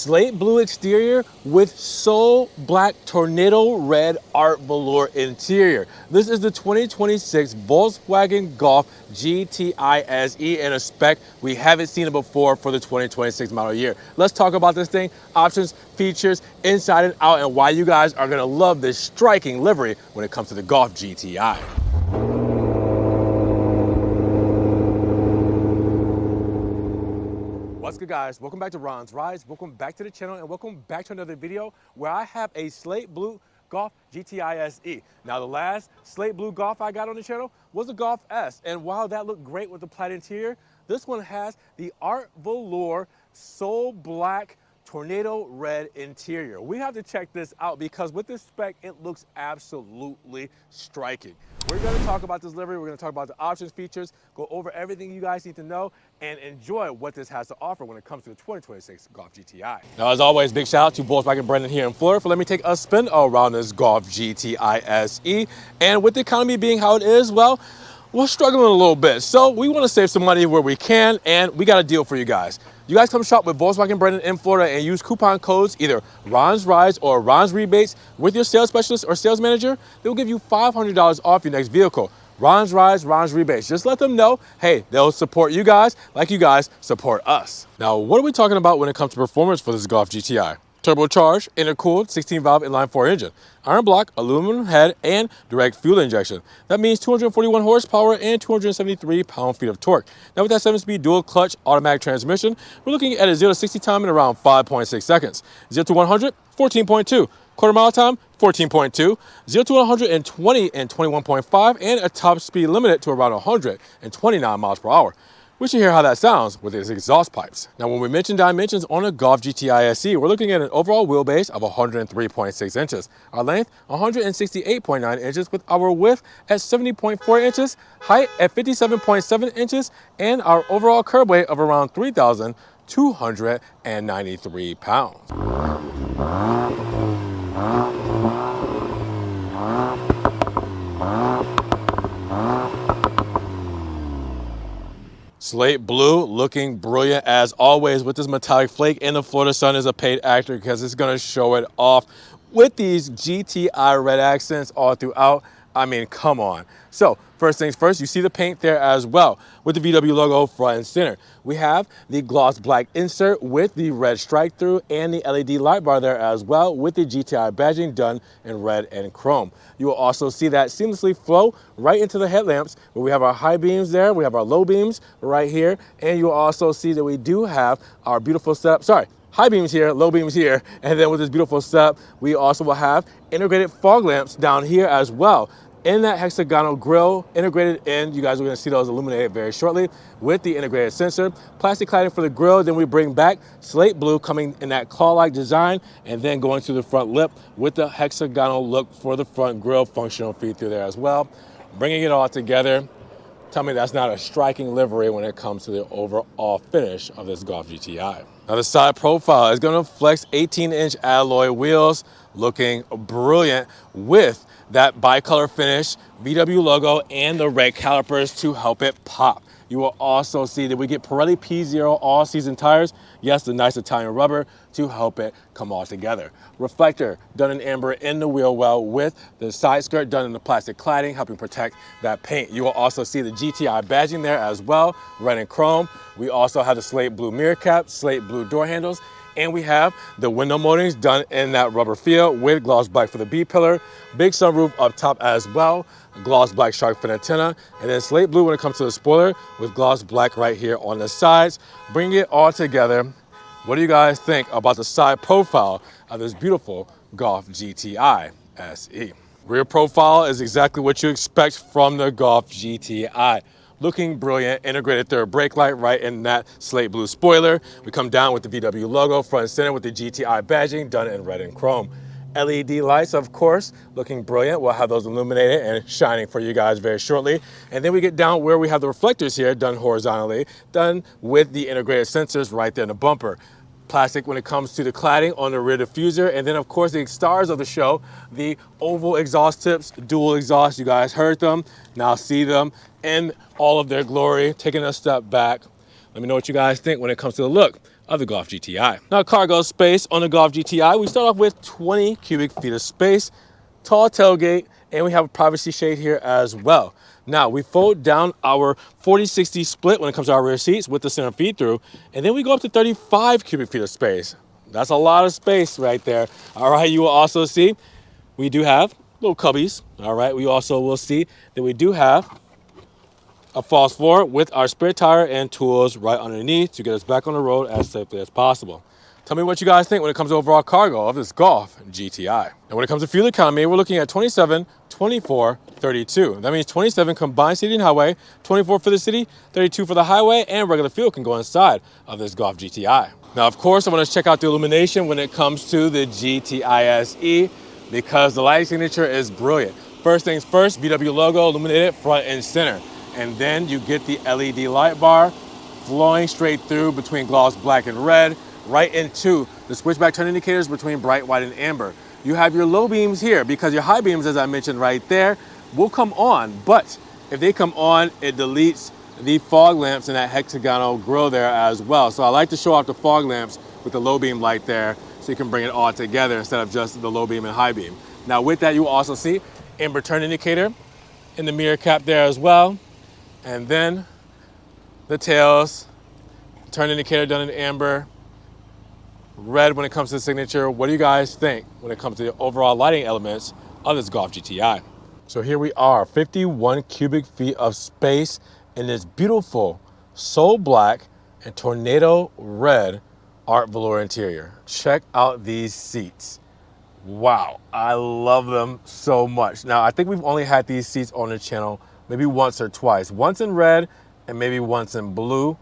slate blue exterior with soul black tornado red art velour interior. This is the 2026 Volkswagen Golf GTI SE in a spec we haven't seen it before for the 2026 model year. Let's talk about this thing, options, features, inside and out, and why you guys are gonna love this striking livery when it comes to the Golf GTI. What's good, guys? Welcome back to Ron's Rides. Welcome back to the channel and welcome back to another video where I have a slate blue Golf GTI SE. Now, the last slate blue Golf I got on the channel was the Golf S, and while that looked great with the plaid interior, this one has the art velour soul black tornado red interior. We have to check this out because with this spec, it looks absolutely striking. We're going to talk about this livery, we're going to talk about the options, features, go over everything you guys need to know, and enjoy what this has to offer when it comes to the 2026 Golf GTI. Now, as always, big shout out to Volkswagen Brendan here in Florida for letting me take a spin around this Golf GTI SE. And with the economy being how it is, well, we're struggling a little bit. So we want to save some money where we can, and we got a deal for you guys. You guys come shop with Volkswagen Brendan in Florida and use coupon codes either Ron's Rides or Ron's Rebates with your sales specialist or sales manager. They'll give you $500 off your next vehicle. Ron's Rides, Ron's Rebates. Just let them know, hey, they'll support you guys like you guys support us. Now, what are we talking about when it comes to performance for this Golf GTI? Turbocharged, intercooled, 16-valve inline-4 engine, iron block, aluminum head, and direct fuel injection. That means 241 horsepower and 273 pound-feet of torque. Now, with that 7-speed dual-clutch automatic transmission, we're looking at a 0 to 60 time in around 5.6 seconds. 0 to 100, 14.2. Quarter mile time, 14.2. 0 to 120 in 21.5, and a top speed limited to around 129 miles per hour. We should hear how that sounds with its exhaust pipes. Now, when we mention dimensions on a Golf GTI SE, we're looking at an overall wheelbase of 103.6 inches. Our length, 168.9 inches, with our width at 70.4 inches, height at 57.7 inches, and our overall curb weight of around 3,293 pounds. Slate blue looking brilliant as always with this metallic flake, and the Florida sun is a paid actor because it's going to show it off with these GTI red accents all throughout. I mean, come on. So first things first, you see the paint there as well with the VW logo front and center. We have the gloss black insert with the red strike through and the LED light bar there as well with the GTI badging done in red and chrome. You will also see that seamlessly flow right into the headlamps where we have our high beams there, we have our low beams right here, and you'll also see that we do have our beautiful setup, high beams here, low beams here, and then with this beautiful setup, we also will have integrated fog lamps down here as well. In that hexagonal grille integrated in, you guys are gonna see those illuminated very shortly with the integrated sensor. Plastic cladding for the grille, then we bring back slate blue coming in that claw-like design and then going to the front lip with the hexagonal look for the front grille, functional feed through there as well. Bringing it all together, tell me that's not a striking livery when it comes to the overall finish of this Golf GTI. Now the side profile is gonna flex 18-inch alloy wheels, looking brilliant with that bicolor finish, VW logo, and the red calipers to help it pop. You will also see that we get Pirelli P0 all-season tires. Yes, the nice Italian rubber to help it come all together. Reflector done in amber in the wheel well with the side skirt done in the plastic cladding, helping protect that paint. You will also see the GTI badging there as well, red and chrome. We also have the slate blue mirror cap, slate blue door handles, and we have the window moldings done in that rubber feel with gloss black for the B-pillar, big sunroof up top as well, gloss black shark fin antenna, and then slate blue when it comes to the spoiler with gloss black right here on the sides. Bring it all together. What do you guys think about the side profile of this beautiful Golf GTI SE? Rear profile is exactly what you expect from the Golf GTI. Looking brilliant, integrated third brake light right in that slate blue spoiler. We come down with the VW logo front and center with the GTI badging done in red and chrome. LED lights, of course, looking brilliant. We'll have those illuminated and shining for you guys very shortly. And then we get down where we have the reflectors here done horizontally, done with the integrated sensors right there in the bumper. Plastic when it comes to the cladding on the rear diffuser, and then of course the stars of the show, the oval exhaust tips, dual exhaust. You guys heard them, now see them in all of their glory. Taking a step back, let me know what you guys think when it comes to the look of the Golf GTI. Now, cargo space on the Golf GTI, we start off with 20 cubic feet of space, tall tailgate, and we have a privacy shade here as well. Now, we fold down our 40-60 split when it comes to our rear seats with the center feed through, and then we go up to 35 cubic feet of space. That's a lot of space right there. All right, you will also see we do have little cubbies. All right, we also will see that we do have a false floor with our spare tire and tools right underneath to get us back on the road as safely as possible. Tell me what you guys think when it comes to overall cargo of this Golf GTI. And when it comes to fuel economy, we're looking at 27, 24, 32. That means 27 combined city and highway, 24 for the city, 32 for the highway, and regular fuel can go inside of this Golf GTI. Now, of course, I want to check out the illumination when it comes to the GTI SE because the lighting signature is brilliant. First things first, VW logo illuminated front and center. And then you get the LED light bar flowing straight through between gloss black and red, right into the switchback turn indicators between bright white and amber. You have your low beams here because your high beams, as I mentioned right there, will come on. But if they come on, it deletes the fog lamps and that hexagonal grille there as well. So I like to show off the fog lamps with the low beam light there so you can bring it all together instead of just the low beam and high beam. Now with that, you will also see amber turn indicator in the mirror cap there as well. And then the tails, turn indicator done in amber, red when it comes to the signature. What do you guys think when it comes to the overall lighting elements of this Golf GTI? So here we are, 51 cubic feet of space in this beautiful soul black and tornado red art velour interior. Check out these seats. Wow, I love them so much. Now, I think we've only had these seats on the channel maybe once or twice. Once in red and maybe once in blue.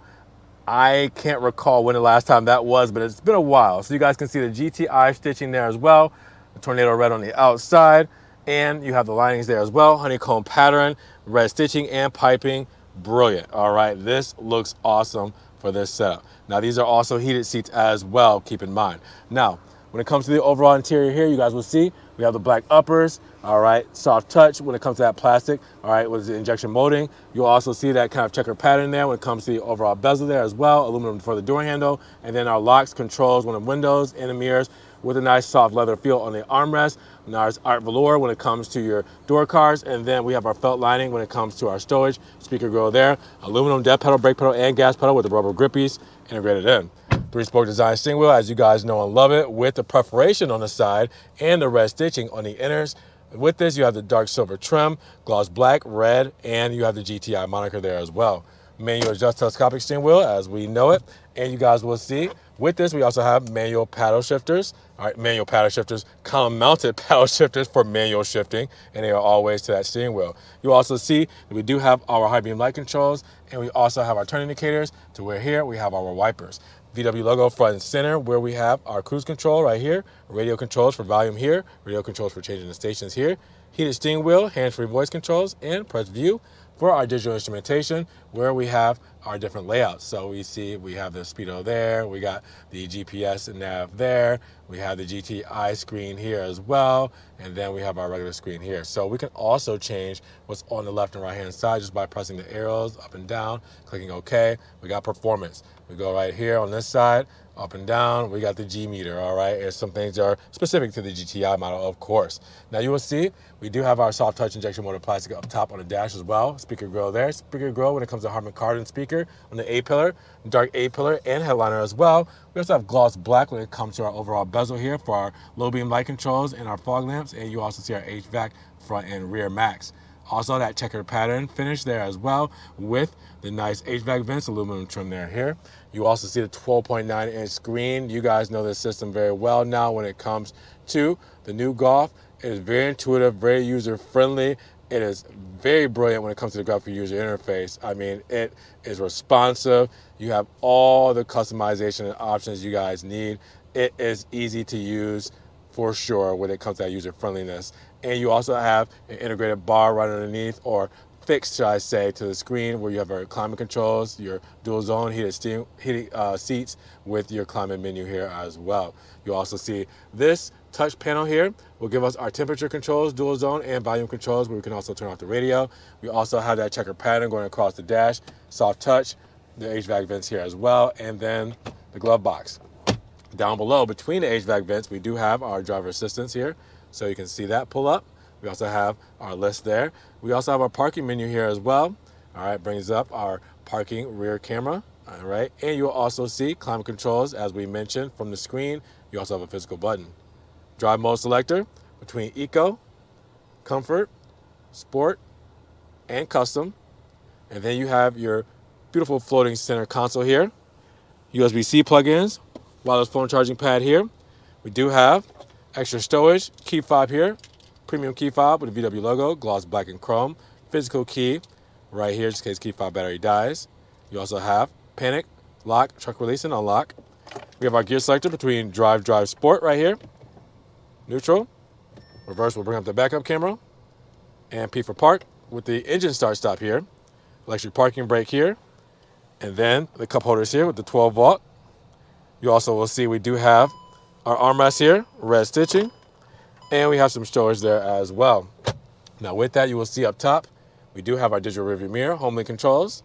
I can't recall when the last time that was, but it's been a while. So you guys can see the GTI stitching there as well, the tornado red on the outside, and you have the linings there as well, honeycomb pattern, red stitching and piping, brilliant. All right, this looks awesome for this setup. Now these are also heated seats as well, keep in mind. Now, when it comes to the overall interior here, you guys will see we have the black uppers, all right, soft touch when it comes to that plastic, all right, with the injection molding. You'll also see that kind of checker pattern there when it comes to the overall bezel there as well, aluminum for the door handle, and then our locks, controls, one of the windows, and the mirrors with a nice soft leather feel on the armrest. Now it's art velour when it comes to your door cards, and then we have our felt lining when it comes to our stowage, speaker grill there, aluminum death pedal, brake pedal, and gas pedal with the rubber grippies integrated in. 3-spoke design steering wheel, as you guys know and love it, with the perforation on the side and the red stitching on the inners. With this, you have the dark silver trim, gloss black, red, and you have the GTI moniker there as well. Manual adjust telescopic steering wheel as we know it, and you guys will see with this we also have manual paddle shifters. All right, manual paddle shifters, column mounted paddle shifters for manual shifting, and they are always to that steering wheel. You also see that we do have our high beam light controls, and we also have our turn indicators to where here we have our wipers. VW logo front and center where we have our cruise control right here, radio controls for volume here, radio controls for changing the stations here, heated steering wheel, hands-free voice controls, and press view for our digital instrumentation where we have our different layouts. So we see we have the speedo there, we got the GPS and nav there, we have the GTI screen here as well, and then we have our regular screen here. So we can also change what's on the left and right hand side just by pressing the arrows up and down, clicking OK. We got performance. We go right here on this side, up and down, we got the G meter, all right? There's some things that are specific to the GTI model, of course. Now you will see, we do have our soft touch injection molded plastic up top on the dash as well. Speaker grill there. Speaker grill when it comes to Harman Kardon speaker on the A-pillar, dark A-pillar and headliner as well. We also have gloss black when it comes to our overall bezel here for our low beam light controls and our fog lamps, and you also see our HVAC front and rear max. Also that checkered pattern finish there as well with the nice HVAC vents, aluminum trim there here. You also see the 12.9-inch screen. You guys know this system very well now when it comes to the new Golf. It is very intuitive, very user-friendly. It is very brilliant when it comes to the graphical user interface. I mean, it is responsive. You have all the customization and options you guys need. It is easy to use for sure when it comes to that user friendliness. And you also have an integrated bar right underneath, or fixed, should I say, to the screen where you have our climate controls, your dual zone heated seats with your climate menu here as well. You also see this touch panel here will give us our temperature controls, dual zone, and volume controls where we can also turn off the radio. We also have that checker pattern going across the dash, soft touch, the HVAC vents here as well, and then the glove box. Down below, between the HVAC vents, we do have our driver assistance here, so you can see that pull up. We also have our list there. We also have our parking menu here as well. All right, brings up our parking rear camera. All right, and you'll also see climate controls, as we mentioned, from the screen. You also have a physical button. Drive mode selector between Eco, Comfort, Sport, and Custom. And then you have your beautiful floating center console here. USB-C plug-ins, wireless phone charging pad here. We do have extra storage, key fob here, premium key fob with a VW logo, gloss black and chrome, physical key right here just in case key fob battery dies. You also have panic, lock, truck release, and unlock. We have our gear selector between drive, sport right here, neutral, reverse will bring up the backup camera, and P for park with the engine start stop here, electric parking brake here, and then the cup holders here with the 12 volt. You also will see we do have our armrest here, red stitching, and we have some storage there as well. Now with that, you will see up top, we do have our digital rearview mirror, HomeLink controls.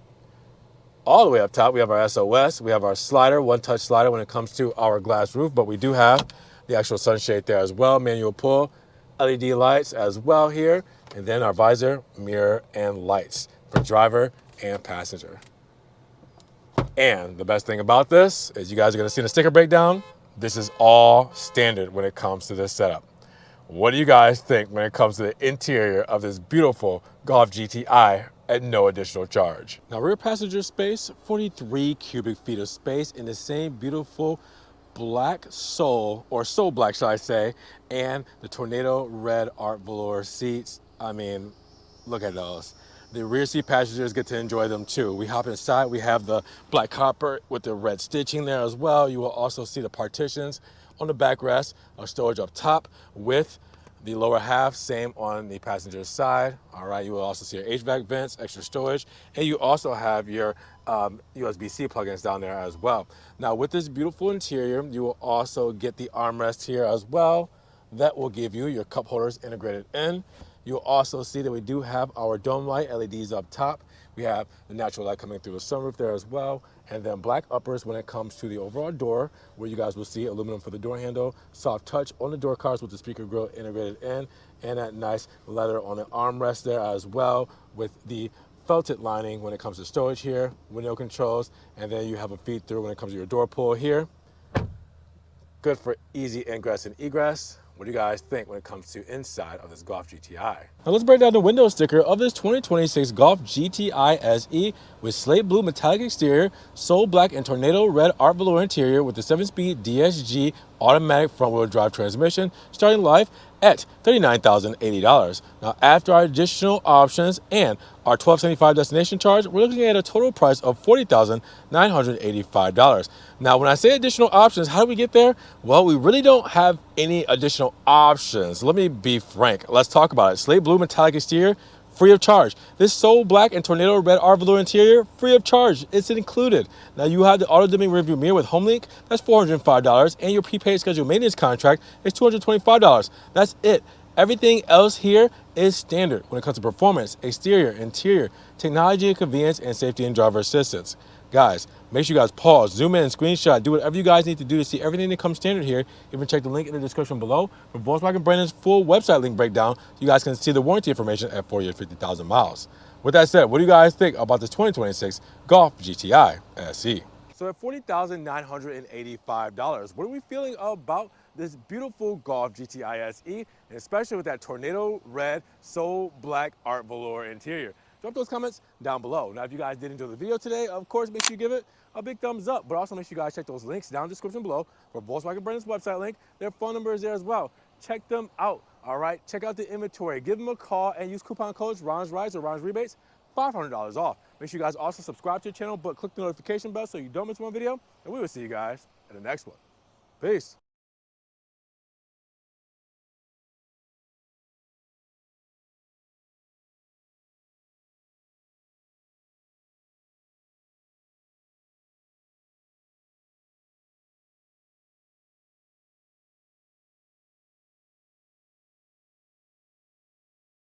All the way up top, we have our SOS, we have our slider, one-touch slider when it comes to our glass roof, but we do have the actual sunshade there as well, manual pull, LED lights as well here, and then our visor, mirror, and lights for driver and passenger. And the best thing about this is you guys are going to see in the sticker breakdown, this is all standard when it comes to this setup. What do you guys think when it comes to the interior of this beautiful Golf GTI at no additional charge? Now, rear passenger space, 43 cubic feet of space in the same beautiful black sole, or soul black, shall I say, and the tornado red art velour seats. I mean, look at those. The rear seat passengers get to enjoy them too. We hop inside, we have the black copper with the red stitching there as well. You will also see the partitions on the backrest, our storage up top with the lower half, same on the passenger side. All right, you will also see your HVAC vents, extra storage, and you also have your USB-C plugins down there as well. Now with this beautiful interior, you will also get the armrest here as well. That will give you your cup holders integrated in. You'll also see that we do have our dome light LEDs up top. We have the natural light coming through the sunroof there as well. And then black uppers when it comes to the overall door, where you guys will see aluminum for the door handle, soft touch on the door cards with the speaker grille integrated in, and that nice leather on the armrest there as well with the felted lining when it comes to storage here, window controls, and then you have a feed through when it comes to your door pull here. Good for easy ingress and egress. What do you guys think when it comes to inside of this Golf GTI? Now let's break down the window sticker of this 2026 Golf GTI SE with slate blue metallic exterior, soul black and tornado red art velour interior with the 7-speed DSG automatic front-wheel drive transmission, starting life at $39,080. Now, after our additional options and our $1,275 destination charge, we're looking at a total price of $40,985. Now, when I say additional options, how do we get there? Well, we really don't have any additional options. Let me be frank. Let's talk about it. Slate blue metallic exterior, free of charge. This soul black and tornado red art velour interior, free of charge. It's included. Now you have the auto dimming rearview mirror with HomeLink. That's $405, and your prepaid scheduled maintenance contract is $225. That's it. Everything else here is standard when it comes to performance, exterior, interior, technology and convenience, and safety and driver assistance. Guys, make sure you guys pause, zoom in, screenshot, do whatever you guys need to do to see everything that comes standard here. Even check the link in the description below for Volkswagen brand's full website link breakdown so you guys can see the warranty information at 4 years, 50,000 miles. With that said, what do you guys think about this 2026 Golf GTI SE? So at $40,985, what are we feeling about this beautiful Golf GTI SE, and especially with that tornado red, soul black art velour interior? Drop those comments down below. Now, if you guys did enjoy the video today, of course, make sure you give it a big thumbs up, but also make sure you guys check those links down in the description below for Volkswagen brand's website link. Their phone number is there as well. Check them out, all right? Check out the inventory. Give them a call and use coupon codes Ron's Rides or Ron's Rebates, $500 off. Make sure you guys also subscribe to the channel, but click the notification bell so you don't miss one video, and we will see you guys in the next one. Peace.